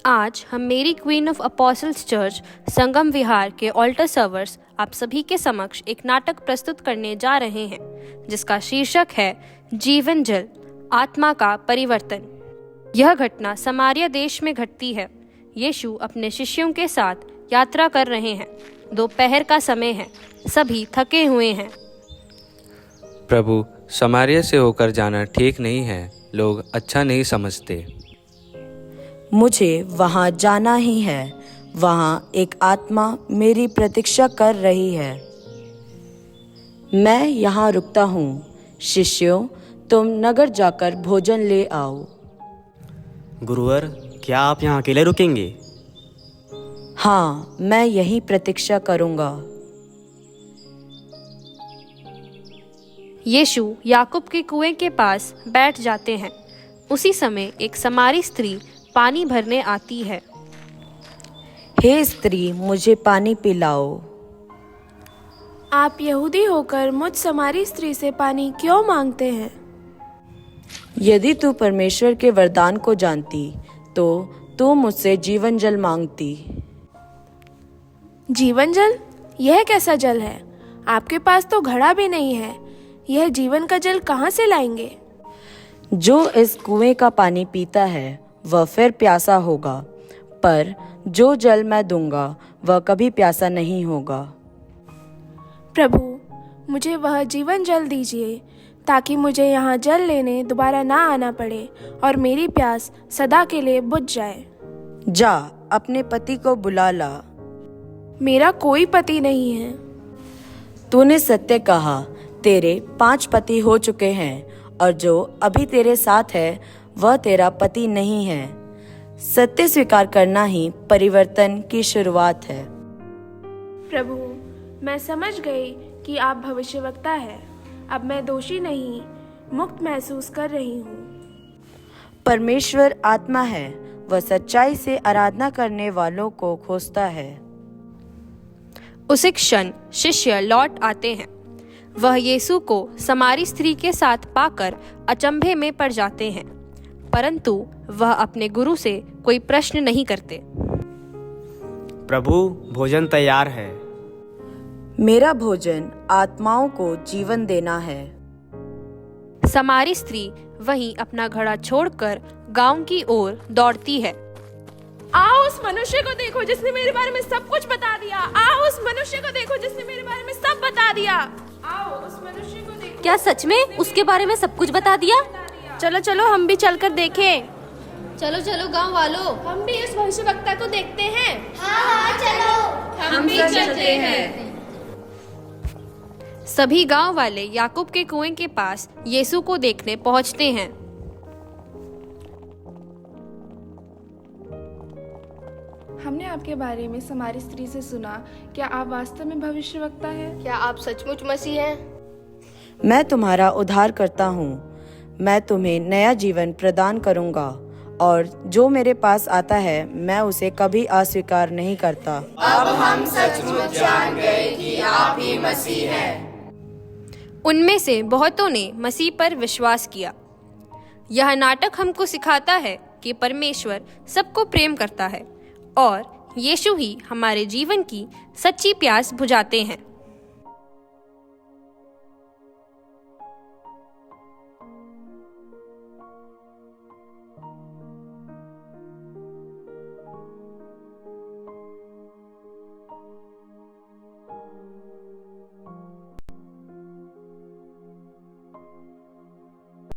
आज हम मेरी क्वीन ऑफ अपोस्टल्स चर्च संगम विहार के ऑल्टर सर्वर्स आप सभी के समक्ष एक नाटक प्रस्तुत करने जा रहे हैं जिसका शीर्षक है जीवन जल आत्मा का परिवर्तन। यह घटना समारिया देश में घटती है। यीशु अपने शिष्यों के साथ यात्रा कर रहे हैं। दोपहर का समय है, सभी थके हुए हैं। प्रभु, समारिया से होकर जाना ठीक नहीं है, लोग अच्छा नहीं समझते। मुझे वहाँ जाना ही है। वहाँ एक आत्मा मेरी प्रतीक्षा कर रही है। मैं यहाँ रुकता हूँ। शिष्यों, तुम नगर जाकर भोजन ले आओ। गुरुवर, क्या आप यहाँ अकेले रुकेंगे? हाँ, मैं यहीं प्रतीक्षा करूँगा। यीशु याकूब के कुएं के पास बैठ जाते हैं। उसी समय एक समारी स्त्री पानी भरने आती है। हे स्त्री, मुझे पानी पिलाओ। आप यहूदी होकर मुझ समारी स्त्री से पानी क्यों मांगते हैं? यदि तू परमेश्वर के वरदान को जानती तो तू मुझसे जीवन जल मांगती। जीवन जल? यह कैसा जल है? आपके पास तो घड़ा भी नहीं है। यह जीवन का जल कहाँ से लाएंगे? जो इस कुएं का पानी पीता है वह फिर प्यासा होगा, पर जो जल मैं दूंगा वह कभी प्यासा नहीं होगा। प्रभु, मुझे वह जीवन जल दीजिए ताकि मुझे यहाँ जल लेने दोबारा ना आना पड़े और मेरी प्यास सदा के लिए बुझ जाए। जा, अपने पति को बुला ला। मेरा कोई पति नहीं है। तूने सत्य कहा। तेरे 5 पति हो चुके हैं और जो अभी तेरे साथ है वह तेरा पति नहीं है। सत्य स्वीकार करना ही परिवर्तन की शुरुआत है। प्रभु, मैं समझ गई कि आप भविष्यवक्ता है। अब मैं दोषी नहीं, मुक्त महसूस कर रही हूँ। परमेश्वर आत्मा है, वह सच्चाई से आराधना करने वालों को खोजता है। उसी क्षण शिष्य लौट आते हैं। वह यीशु को समारी स्त्री के साथ पाकर अचंभे में पड़ जाते हैं, परंतु वह अपने गुरु से कोई प्रश्न नहीं करते। प्रभु, भोजन तैयार है। मेरा भोजन आत्माओं को जीवन देना है। समारी स्त्री वहीं अपना घड़ा छोड़कर गांव की ओर दौड़ती है। आओ उस मनुष्य को देखो जिसने मेरे बारे में सब कुछ बता दिया। आओ उस मनुष्य को देखो जिसने मेरे बारे में सब बता दिया। आओ उस मनुष्य को देखो। क्या सच में उसके बारे में सब कुछ बता दिया? चलो चलो, हम भी चलकर देखें। चलो चलो गांव वालों, हम भी इस भविष्यवक्ता को देखते हैं। हाँ चलो, हम भी चलते हैं। सभी गांव वाले याकूब के कुएं के पास यीशु को देखने पहुंचते हैं। हमने आपके बारे में समारी स्त्री से सुना। क्या आप वास्तव में भविष्यवक्ता हैं? क्या आप सचमुच मसीह हैं? मैं तुम्हारा उद्धार करता हूँ। मैं तुम्हें नया जीवन प्रदान करूँगा और जो मेरे पास आता है मैं उसे कभी अस्वीकार नहीं करता। अब हम सचमुच जान गए कि आप ही मसीह हैं। उनमें से बहुतों ने मसीह पर विश्वास किया। यह नाटक हमको सिखाता है कि परमेश्वर सबको प्रेम करता है और यीशु ही हमारे जीवन की सच्ची प्यास बुझाते हैं।